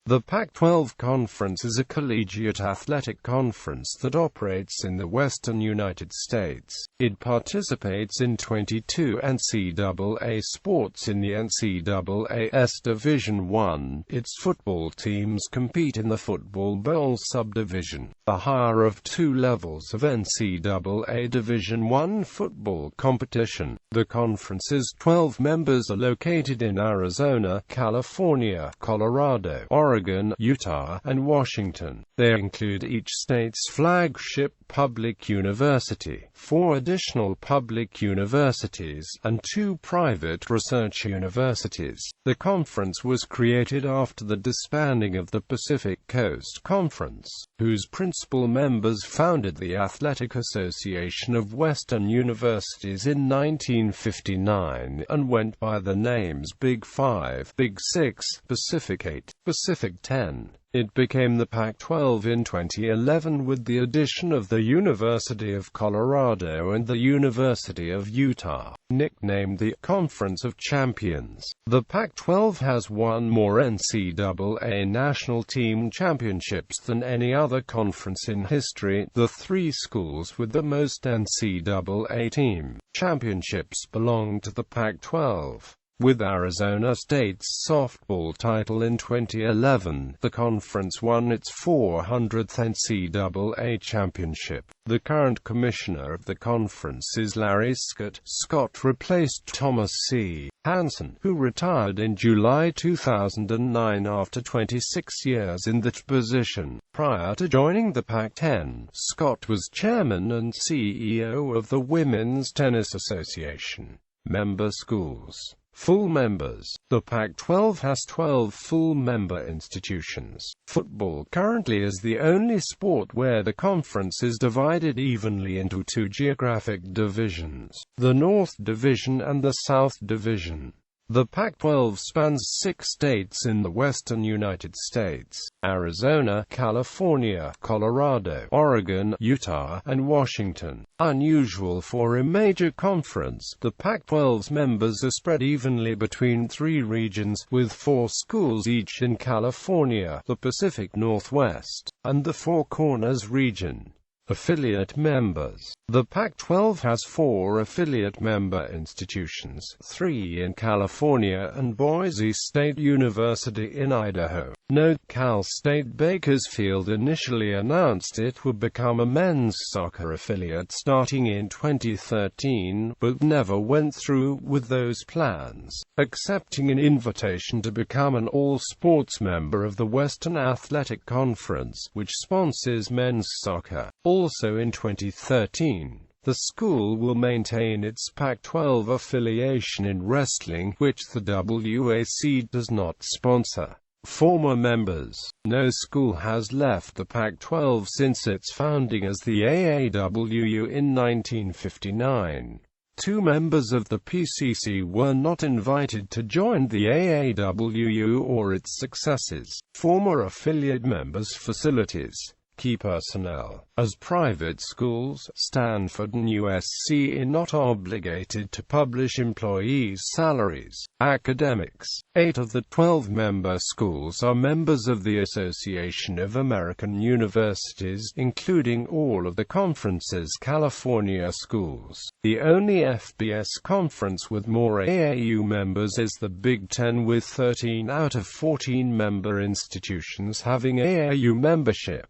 The Pac-12 Conference is a collegiate athletic conference that operates in the Western United States. It participates in 22 NCAA sports in the NCAA's Division I. Its football teams compete in the Football Bowl Subdivision, the higher of two levels of NCAA Division I football competition. The conference's 12 members are located in Arizona, California, Colorado, Oregon, Utah, and Washington. They include each state's flagship public university, 4 additional public universities, and 2 private research universities. The conference was created after the disbanding of the Pacific Coast Conference, whose principal members founded the Athletic Association of Western Universities in 1959, and went by the names Big 5, Big 6, Pacific 8, Pacific 10. It became the Pac-12 in 2011 with the addition of the University of Colorado and the University of Utah. Nicknamed the Conference of Champions, the Pac-12 has won more NCAA national team championships than any other conference in history. The 3 schools with the most NCAA team championships belong to the Pac-12. With Arizona State's softball title in 2011, the conference won its 400th NCAA championship. The current commissioner of the conference is Larry Scott. Scott replaced Thomas C. Hansen, who retired in July 2009 after 26 years in that position. Prior to joining the Pac-10, Scott was chairman and CEO of the Women's Tennis Association. Member schools. Full members. The Pac-12 has 12 full member institutions. Football currently is the only sport where the conference is divided evenly into 2 geographic divisions, the North Division and the South Division. The Pac-12 spans 6 states in the Western United States: Arizona, California, Colorado, Oregon, Utah, and Washington. Unusual for a major conference, the Pac-12's members are spread evenly between 3 regions, with 4 schools each in California, the Pacific Northwest, and the Four Corners region. Affiliate members. The Pac-12 has 4 affiliate member institutions, 3 in California and Boise State University in Idaho. Note: Cal State Bakersfield initially announced it would become a men's soccer affiliate starting in 2013, but never went through with those plans, accepting an invitation to become an all-sports member of the Western Athletic Conference, which sponsors men's soccer. Also in 2013, the school will maintain its Pac-12 affiliation in wrestling, which the WAC does not sponsor. Former members. No school has left the Pac-12 since its founding as the AAWU in 1959. 2 members of the PCC were not invited to join the AAWU or its successors. Former affiliate members' facilities. Key personnel. As private schools, Stanford and USC are not obligated to publish employees' salaries. Academics. 8 of the 12 member schools are members of the Association of American Universities, including all of the conference's California schools. The only FBS conference with more AAU members is the Big Ten, with 13 out of 14 member institutions having AAU membership.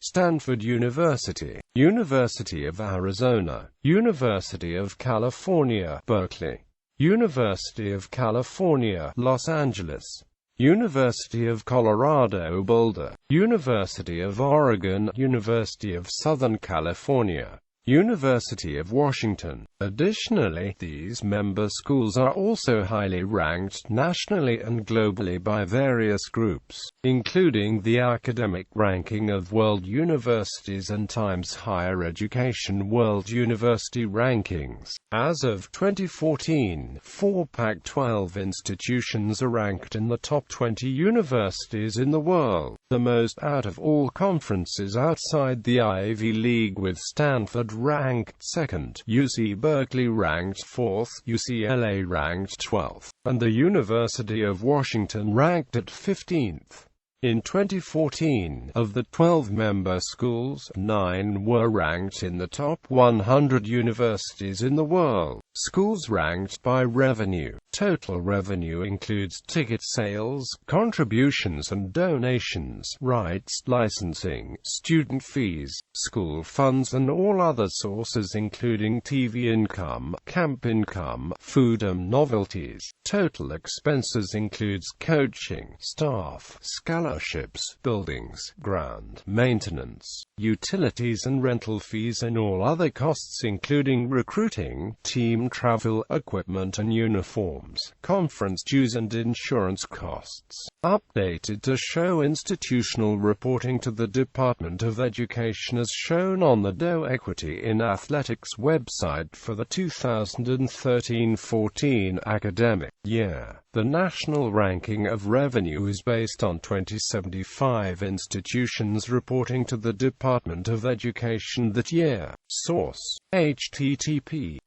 Stanford University, University of Arizona, University of California, Berkeley, University of California, Los Angeles, University of Colorado, Boulder, University of Oregon, University of Southern California, University of Washington. Additionally, these member schools are also highly ranked nationally and globally by various groups, including the Academic Ranking of World Universities and Times Higher Education World University Rankings. As of 2014, 4 Pac-12 institutions are ranked in the top 20 universities in the world, the most out of all conferences outside the Ivy League, with Stanford ranked 2nd, UC Berkeley ranked 4th, UCLA ranked 12th, and the University of Washington ranked at 15th. In 2014, of the 12 member schools, 9 were ranked in the top 100 universities in the world. Schools ranked by revenue. Total revenue includes ticket sales, contributions and donations, rights, licensing, student fees, school funds and all other sources including TV income, camp income, food and novelties. Total expenses includes coaching, staff, scholarships, buildings, ground maintenance, utilities and rental fees and all other costs including recruiting, team travel, equipment and uniforms, conference dues and insurance costs. Updated to show institutional reporting to the Department of Education as shown on the DOE Equity in Athletics website for the 2013-14 academic year. The national ranking of revenue is based on 2075 institutions reporting to the Department of Education that year. Source: http://ed.gov.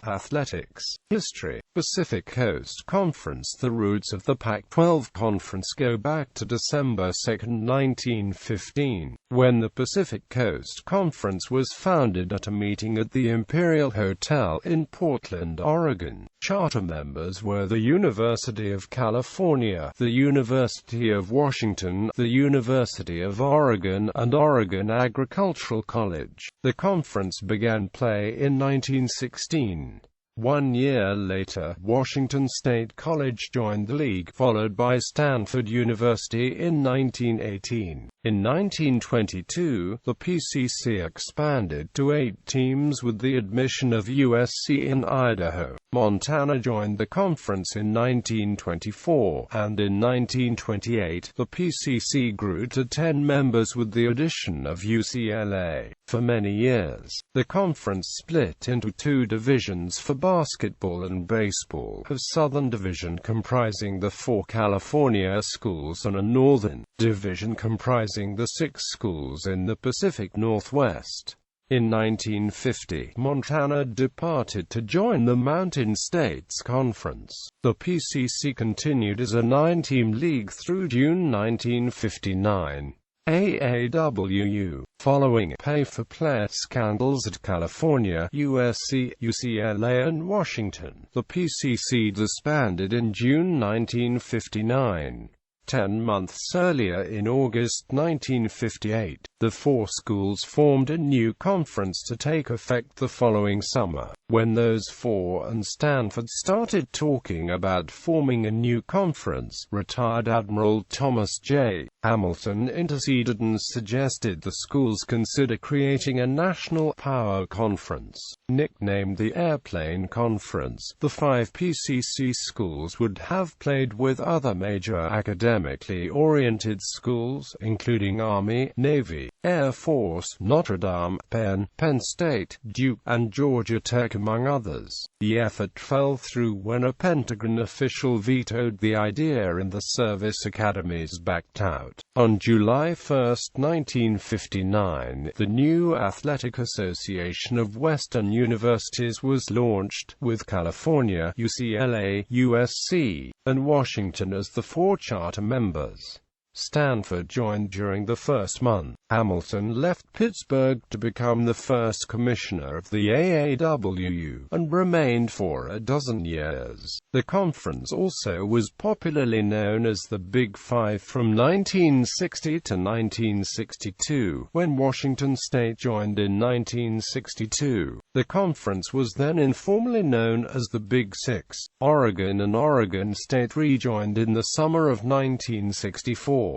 Athletics. History. Pacific Coast Conference. The roots of the Pac-12 Conference go back to December 2, 1915, when the Pacific Coast Conference was founded at a meeting at the Imperial Hotel in Portland, Oregon. Charter members were the University of California, the University of Washington, the University of Oregon, and Oregon Agricultural College. The conference began play in 1916. 1 year later, Washington State College joined the league, followed by Stanford University in 1918. In 1922, the PCC expanded to 8 teams with the admission of USC in Idaho. Montana joined the conference in 1924, and in 1928, the PCC grew to 10 members with the addition of UCLA. For many years, the conference split into 2 divisions for basketball and baseball, a Southern Division comprising the 4 California schools and a Northern Division comprising the 6 schools in the Pacific Northwest. In 1950, Montana departed to join the Mountain States Conference. The PCC continued as a 9-team league through June 1959. AAWU. Following pay-for-play scandals at California, USC, UCLA and Washington, the PCC disbanded in June 1959. 10 months earlier, in August 1958, the 4 schools formed a new conference to take effect the following summer. When those 4 and Stanford started talking about forming a new conference, retired Admiral Thomas J. Hamilton interceded and suggested the schools consider creating a national power conference. Nicknamed the Airplane Conference, the 5 PCC schools would have played with other major academically oriented schools, including Army, Navy, Air Force, Notre Dame, Penn State, Duke, and Georgia Tech among others. The effort fell through when a Pentagon official vetoed the idea and the service academies backed out. On July 1, 1959, the new Athletic Association of Western Universities was launched, with California, UCLA, USC, and Washington as the 4 charter members. Stanford joined during the first month. Hamilton left Pittsburgh to become the first commissioner of the AAWU, and remained for a dozen years. The conference also was popularly known as the Big Five from 1960 to 1962, when Washington State joined in 1962. The conference was then informally known as the Big Six. Oregon and Oregon State rejoined in the summer of 1964.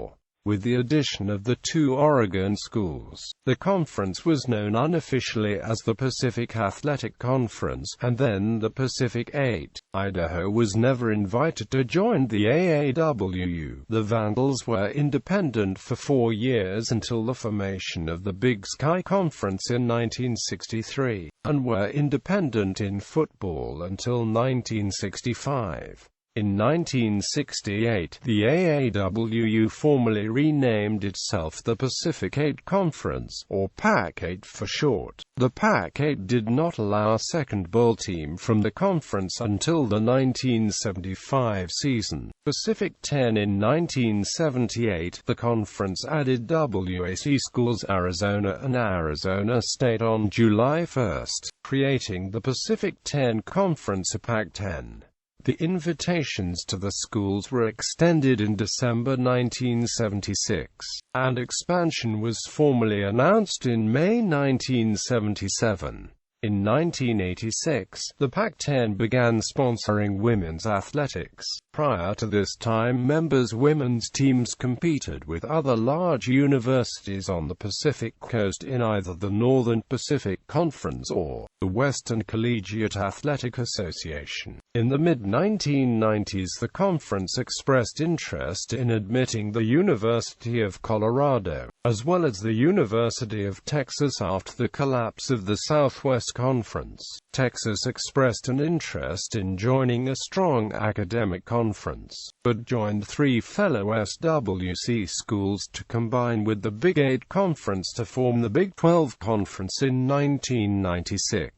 With the addition of the 2 Oregon schools, the conference was known unofficially as the Pacific Athletic Conference, and then the Pacific 8. Idaho was never invited to join the AAWU. The Vandals were independent for 4 years until the formation of the Big Sky Conference in 1963, and were independent in football until 1965. In 1968, the AAWU formally renamed itself the Pacific-8 Conference, or Pac-8 for short. The Pac-8 did not allow a second bowl team from the conference until the 1975 season. Pacific 10 in 1978, the conference added WAC schools Arizona and Arizona State on July 1, creating the Pacific 10 Conference, a Pac-10. The invitations to the schools were extended in December 1976, and expansion was formally announced in May 1977. In 1986, the Pac-10 began sponsoring women's athletics. Prior to this time, members' women's teams competed with other large universities on the Pacific Coast in either the Northern Pacific Conference or the Western Collegiate Athletic Association. In the mid-1990s, the conference expressed interest in admitting the University of Colorado, as well as the University of Texas after the collapse of the Southwest Conference. Texas expressed an interest in joining a strong academic conference, but joined three fellow SWC schools to combine with the Big 8 Conference to form the Big 12 Conference in 1996.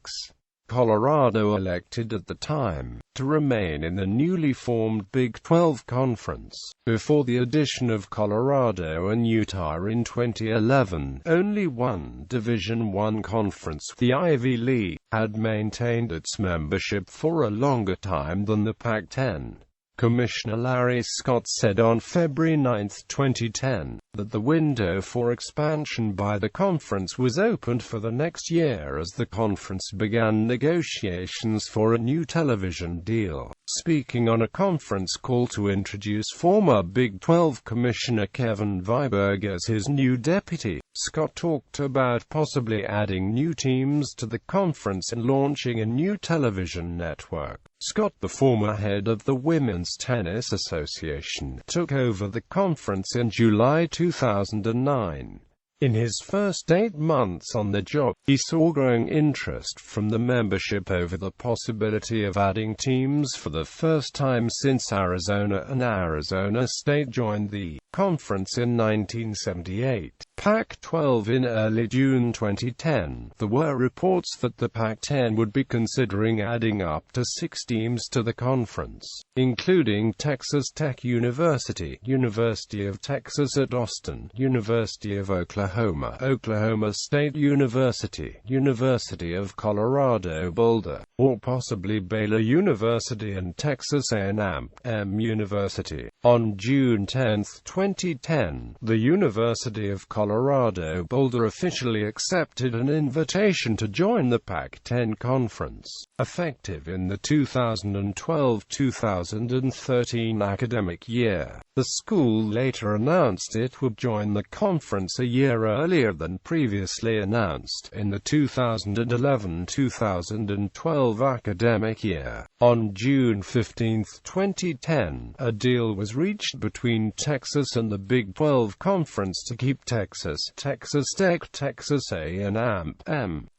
Colorado elected at the time to remain in the newly formed Big 12 Conference. Before the addition of Colorado and Utah in 2011, only one Division I conference, the Ivy League, had maintained its membership for a longer time than the Pac-10. Commissioner Larry Scott said on February 9, 2010, that the window for expansion by the conference was opened for the next year as the conference began negotiations for a new television deal. Speaking on a conference call to introduce former Big 12 Commissioner Kevin Viberg as his new deputy, Scott talked about possibly adding new teams to the conference and launching a new television network. Scott, the former head of the Women's Tennis Association, took over the conference in July 2009. In his first 8 months on the job, he saw growing interest from the membership over the possibility of adding teams for the first time since Arizona and Arizona State joined the conference in 1978. Pac-12 in early June 2010, there were reports that the Pac-10 would be considering adding up to 6 teams to the conference, including Texas Tech University, University of Texas at Austin, University of Oklahoma, Oklahoma State University, University of Colorado Boulder, or possibly Baylor University and Texas A&M University. On June 10, 2010, the University of Colorado Boulder officially accepted an invitation to join the Pac-10 Conference, effective in the 2012-2013 academic year. The school later announced it would join the conference a year earlier than previously announced, in the 2011-2012 academic year. On June 15, 2010, a deal was reached between Texas and the Big 12 Conference to keep Texas, Texas Tech, Texas A&M,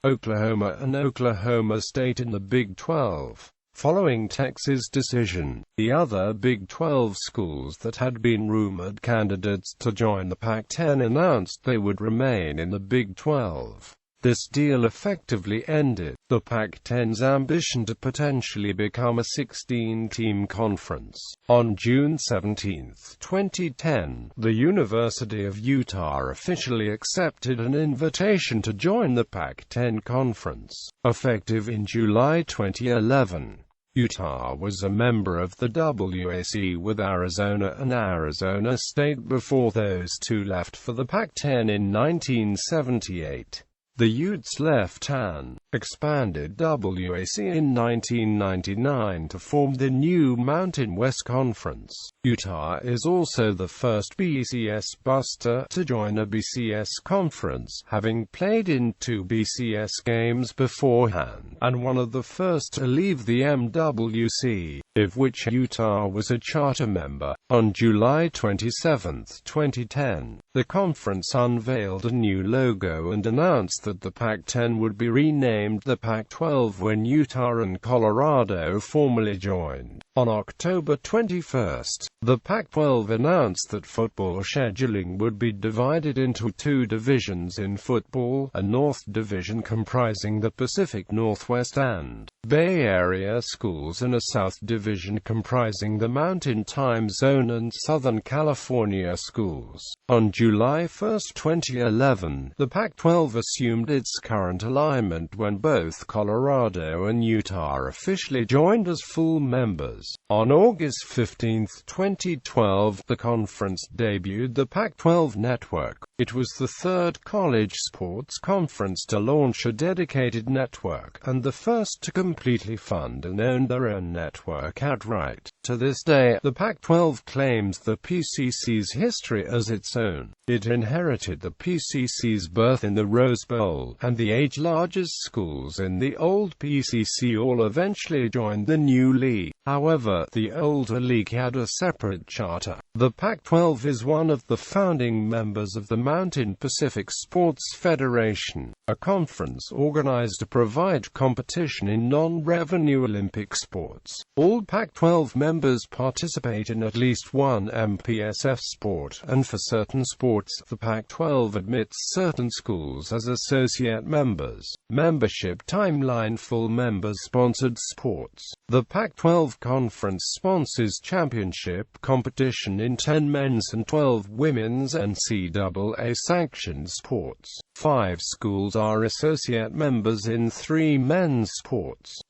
Oklahoma and Oklahoma State in the Big 12. Following Texas' decision, the other Big 12 schools that had been rumored candidates to join the Pac-10 announced they would remain in the Big 12. This deal effectively ended the Pac-10's ambition to potentially become a 16-team conference. On June 17, 2010, the University of Utah officially accepted an invitation to join the Pac-10 conference, effective in July 2011. Utah was a member of the WAC with Arizona and Arizona State before those two left for the Pac-10 in 1978. The Utes left an expanded WAC in 1999 to form the new Mountain West Conference. Utah is also the first BCS buster to join a BCS conference, having played in 2 BCS games beforehand, and one of the first to leave the MWC, of which Utah was a charter member. On July 27, 2010, the conference unveiled a new logo and announced that the Pac-10 would be renamed the Pac-12 when Utah and Colorado formally joined. On October 21, the Pac-12 announced that football scheduling would be divided into two divisions in football, a North Division comprising the Pacific Northwest and Bay Area schools and a South Division comprising the Mountain Time Zone and Southern California schools. On July 1, 2011, the Pac-12 assumed its current alignment when both Colorado and Utah officially joined as full members. On August 15, 2012, the conference debuted the Pac-12 network. It was the third college sports conference to launch a dedicated network, and the first to completely fund and own their own network outright. To this day, the Pac-12 claims the PCC's history as its own. It inherited the PCC's birth in the Rose Bowl, and the age-largest schools in the old PCC all eventually joined the new league. However, the older league had a separate charter. The Pac-12 is one of the founding members of the Mountain Pacific Sports Federation, a conference organized to provide competition in non-revenue Olympic sports. All Pac-12 members participate in at least one MPSF sport, and for certain sports, the Pac-12 admits certain schools as associate members. Membership timeline: full members-sponsored sports. The Pac-12 Conference sponsors championship competition in 10 men's and 12 women's NCAA-sanctioned sports. 5 schools are associate members in 3 men's sports.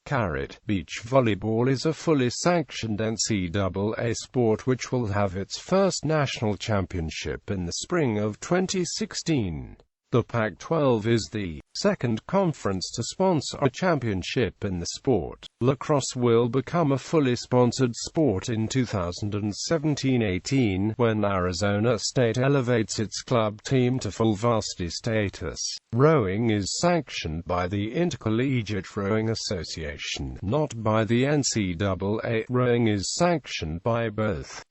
Beach volleyball is a fully sanctioned NCAA sport which will have its first national championship in the spring of 2016. The Pac-12 is the second conference to sponsor a championship in the sport. Lacrosse will become a fully sponsored sport in 2017-18, when Arizona State elevates its club team to full varsity status. Rowing is sanctioned by the Intercollegiate Rowing Association, not by the NCAA. Rowing is sanctioned by both.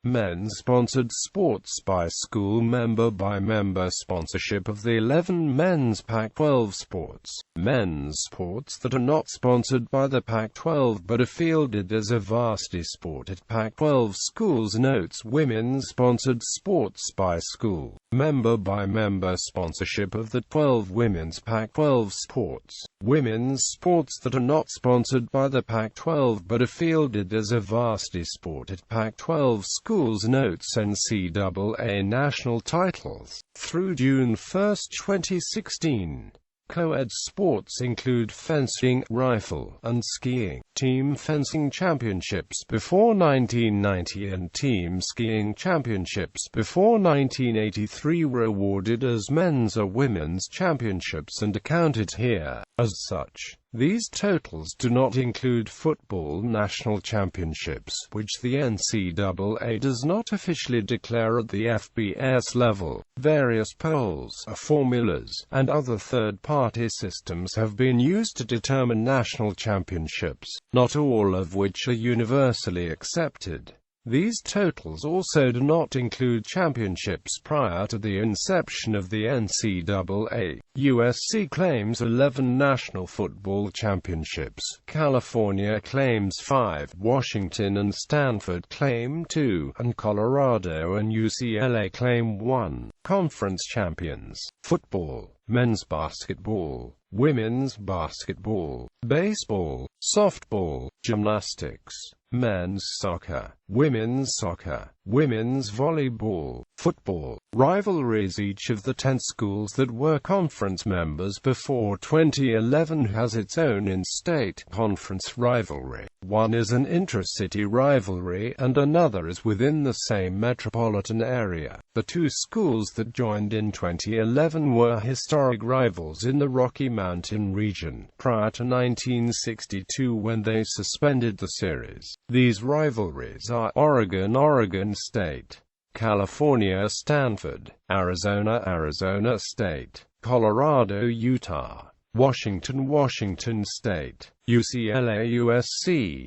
Men's sponsored sports by school. Member-by-member sponsorship of the 11 men's Pac-12 sports. Men's sports that are not sponsored by the Pac-12 but are fielded as a varsity sport at Pac-12 schools. Notes: women's sponsored sports by school. Member-by-member sponsorship of the 12 women's Pac-12 sports. Women's sports that are not sponsored by the Pac-12 but are fielded as a varsity sport at Pac-12 schools. Notes: NCAA national titles. Through June 1, 2016. Co-ed sports include fencing, rifle, and skiing. Team fencing championships before 1990 and team skiing championships before 1983 were awarded as men's or women's championships and accounted here. As such, these totals do not include football national championships, which the NCAA does not officially declare at the FBS level. Various polls, formulas, and other third-party systems have been used to determine national championships, not all of which are universally accepted. These totals also do not include championships prior to the inception of the NCAA. USC claims 11 national football championships. California claims 5. Washington and Stanford claim 2. And Colorado and UCLA claim 1. Conference champions. Football, men's basketball, women's basketball, baseball, softball, gymnastics, men's soccer, women's volleyball, football. Rivalries: each of the 10 schools that were conference members before 2011 has its own in-state conference rivalry. One is an intra-city rivalry, and another is within the same metropolitan area. The 2 schools that joined in 2011 were historic rivals in the Rocky Mountain region, prior to 1962 when they suspended the series. These rivalries are Oregon State, California Stanford, Arizona State, Colorado Utah, Washington State, UCLA USC.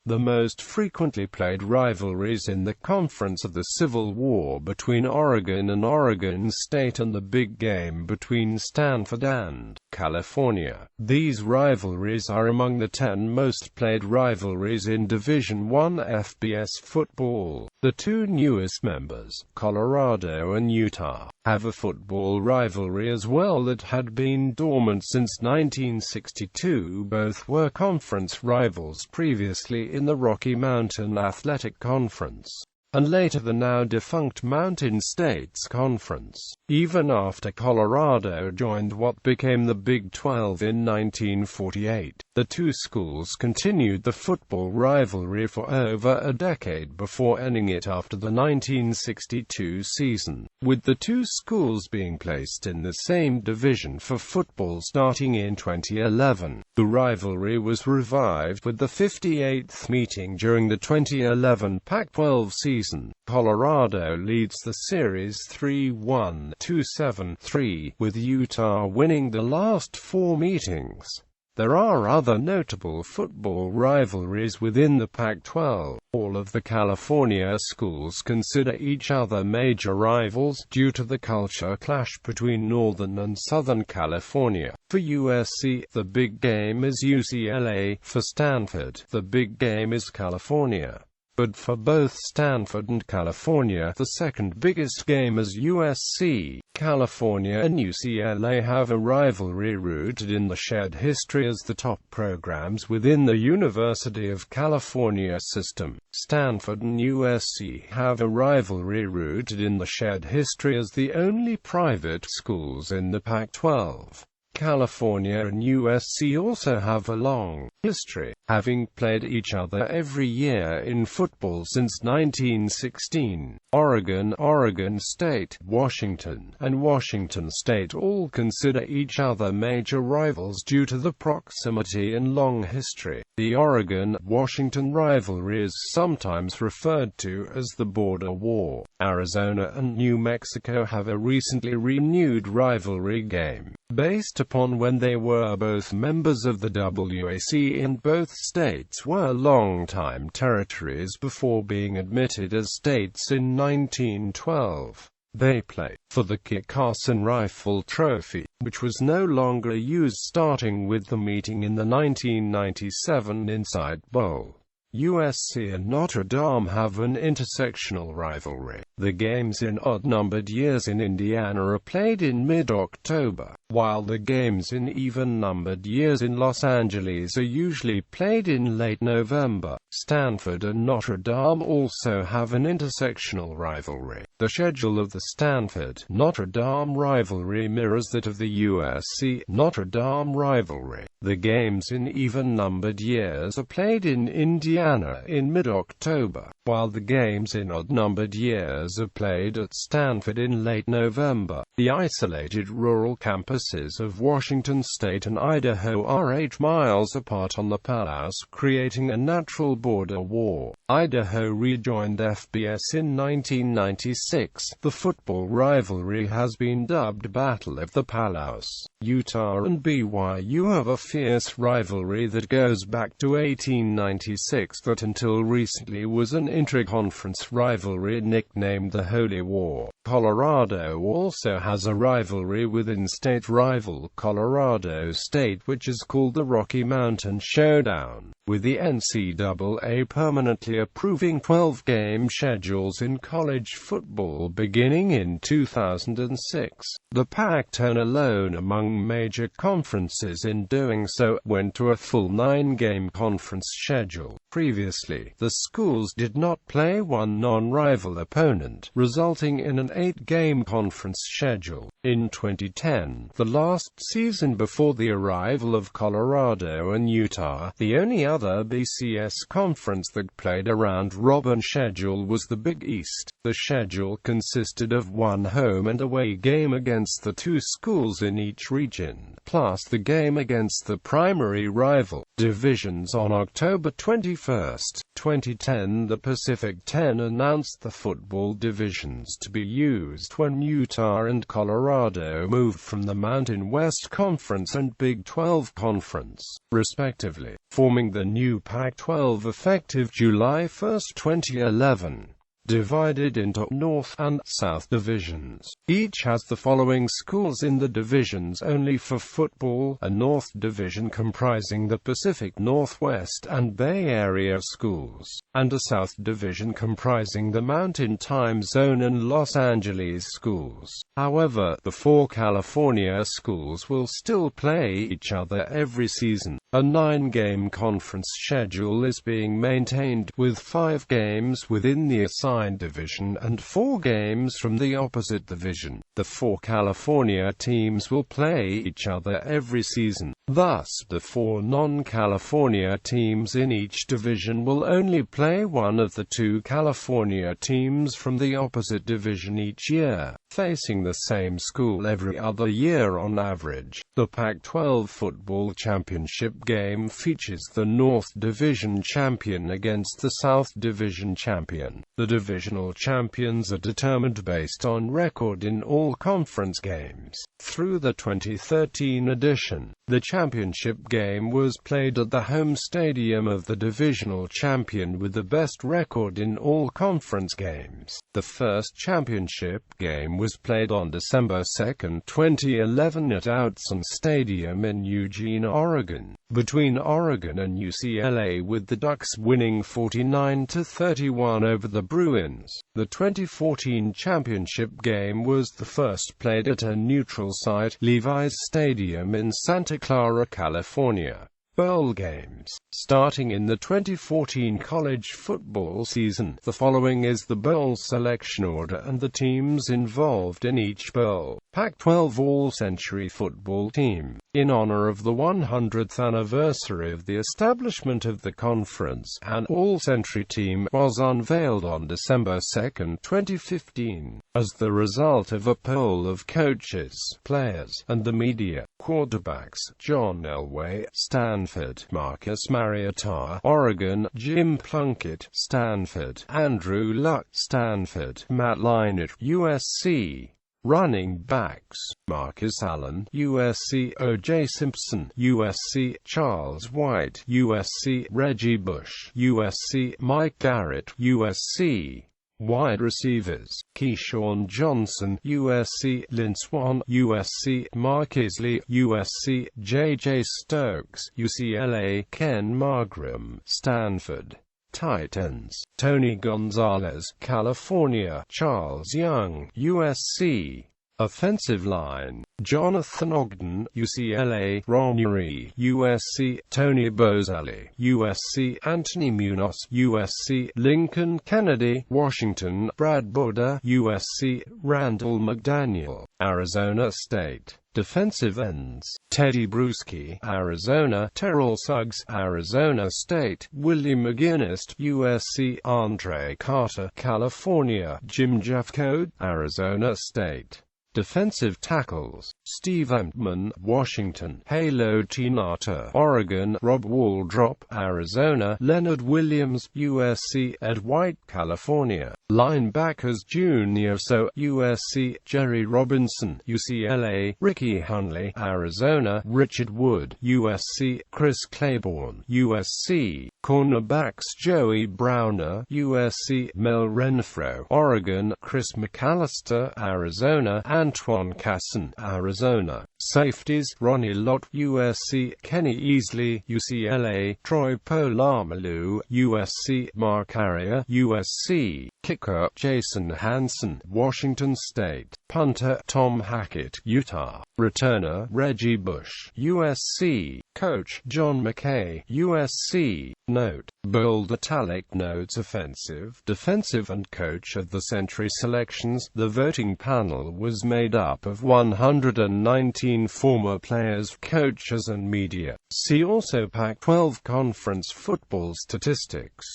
The most frequently played rivalries in the conference are the Civil War between Oregon and Oregon State and the big game between Stanford and California. These rivalries are among the 10 most played rivalries in Division I FBS football. The two newest members, Colorado and Utah, have a football rivalry as well that had been dormant since 1962. Both were conference rivals previously in the Rocky Mountain Athletic Conference, and later the now-defunct Mountain States Conference, even after Colorado joined what became the Big 12 in 1948. The two schools continued the football rivalry for over a decade before ending it after the 1962 season, with the two schools being placed in the same division for football starting in 2011. The rivalry was revived with the 58th meeting during the 2011 Pac-12 season. Colorado leads the series 3-1 to 7-3, with Utah winning the last 4 meetings. There are other notable football rivalries within the Pac-12. All of the California schools consider each other major rivals due to the culture clash between Northern and Southern California. For USC, the big game is UCLA. For Stanford, the big game is California. But for both Stanford and California, the second biggest game is USC. California and UCLA have a rivalry rooted in the shared history as the top programs within the University of California system. Stanford and USC have a rivalry rooted in the shared history as the only private schools in the Pac-12. California and USC also have a long history, having played each other every year in football since 1916. Oregon, Oregon State, Washington, and Washington State all consider each other major rivals due to the proximity and long history. The Oregon-Washington rivalry is sometimes referred to as the Border War. Arizona and New Mexico have a recently renewed rivalry game, based upon when they were both members of the WAC, and both states were long-time territories before being admitted as states in 1912. They play for the Kit Carson Rifle Trophy, which was no longer used starting with the meeting in the 1997 Insight Bowl. USC and Notre Dame have an intersectional rivalry. The games in odd-numbered years in Indiana are played in mid-October, while the games in even-numbered years in Los Angeles are usually played in late November. Stanford and Notre Dame also have an intersectional rivalry. The schedule of the Stanford-Notre Dame rivalry mirrors that of the USC-Notre Dame rivalry. The games in even-numbered years are played in Indiana in mid-October, while the games in odd-numbered years are played at Stanford in late November. The isolated rural campuses of Washington State and Idaho are 8 miles apart on the Palouse, creating a natural border war. Idaho rejoined FBS in 1996. The football rivalry has been dubbed Battle of the Palouse. Utah and BYU have a fierce rivalry that goes back to 1896 that until recently was an intra-conference rivalry nicknamed the Holy War. Colorado also has a rivalry with in-state rival Colorado State, which is called the Rocky Mountain Showdown, with the NCAA permanently approving 12-game schedules in college football beginning in 2006. The Pac-12 alone among major conferences in doing so went to a full 9-game conference schedule. Previously, the schools did not play one non-rival opponent, resulting in an 8-game conference schedule. In 2010, the last season before the arrival of Colorado and Utah, the only other BCS conference that played a round-robin schedule was the Big East. The schedule consisted of one home and away game against the two schools in each region, plus the game against the primary rival. Divisions on October 21, 1, 2010, the Pacific 10 announced the football divisions to be used when Utah and Colorado moved from the Mountain West Conference and Big 12 Conference, respectively, forming the new Pac-12 effective July 1, 2011. Divided into North and South divisions. Each has the following schools in the divisions only for football: a North Division comprising the Pacific Northwest and Bay Area schools, and a South Division comprising the Mountain Time Zone and Los Angeles schools. However, the 4 California schools will still play each other every season. A 9-game conference schedule is being maintained, with 5 games within the assigned division and 4 games from the opposite division. The 4 California teams will play each other every season. Thus, the 4 non-California teams in each division will only play one of the 2 California teams from the opposite division each year, facing the same school every other year on average. The Pac-12 Football Championship game features the North Division champion against the South Division champion. The divisional champions are determined based on record in all conference games. Through the 2013 edition, the championship game was played at the home stadium of the divisional champion with the best record in all conference games. The first championship game was played on December 2, 2011 at Outson Stadium in Eugene, Oregon, between Oregon and UCLA, with the Ducks winning 49-31 over the Bruins. The 2014 championship game was the first played at a neutral site, Levi's Stadium in Santa Clara, California. Bowl games. Starting in the 2014 college football season, the following is the bowl selection order and the teams involved in each bowl. Pac-12 All-Century Football Team. In honor of the 100th anniversary of the establishment of the conference, an All-Century team was unveiled on December 2, 2015, as the result of a poll of coaches, players, and the media. Quarterbacks: John Elway, Stanford; Marcus Mariota, Oregon; Jim Plunkett, Stanford; Andrew Luck, Stanford; Matt Leinart, USC. Running backs: Marcus Allen, USC; O.J. Simpson, USC; Charles White, USC; Reggie Bush, USC; Mike Garrett, USC. Wide receivers: Keyshawn Johnson, USC; Lynn Swann, USC; Mark Isley, USC; J.J. Stokes, UCLA; Ken Margram, Stanford. Tight ends: Tony Gonzalez, California; Charles Young, USC. Offensive line: Jonathan Ogden, UCLA; Ron Urey, USC; Tony Boselli, USC; Anthony Munoz, USC; Lincoln Kennedy, Washington; Brad Boda, USC; Randall McDaniel, Arizona State. Defensive ends: Teddy Bruschi, Arizona; Terrell Suggs, Arizona State; Willie McGinnis, USC; Andre Carter, California; Jim Jeffcoat, Arizona State. Defensive tackles: Steve Ampman, Washington; Halo Tinata, Oregon; Rob Waldrop, Arizona; Leonard Williams, USC; Ed White, California. Linebackers: Junior So, USC; Jerry Robinson, UCLA; Ricky Hunley, Arizona; Richard Wood, USC; Chris Claiborne, USC. Cornerbacks: Joey Browner, USC; Mel Renfro, Oregon; Chris McAllister, Arizona; Antoine Casson, Arizona. Safeties: Ronnie Lott, USC; Kenny Easley, UCLA; Troy Polamalu, USC; Mark Arria, USC. Kicker: Jason Hansen, Washington State. Punter: Tom Hackett, Utah. Returner: Reggie Bush, USC. Coach: John McKay, USC. Note: bold italic notes: offensive, defensive and coach of the century selections. The voting panel was made up of 119 former players, coaches and media. See also Pac-12 Conference Football Statistics.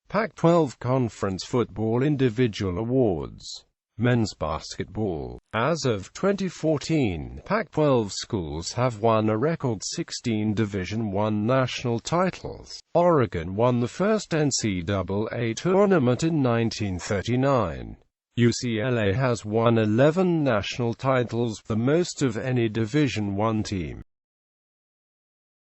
Pac-12 Conference Football Individual Awards. Men's basketball. As of 2014, Pac-12 schools have won a record 16 Division I national titles. Oregon won the first NCAA tournament in 1939. UCLA has won 11 national titles, the most of any Division I team.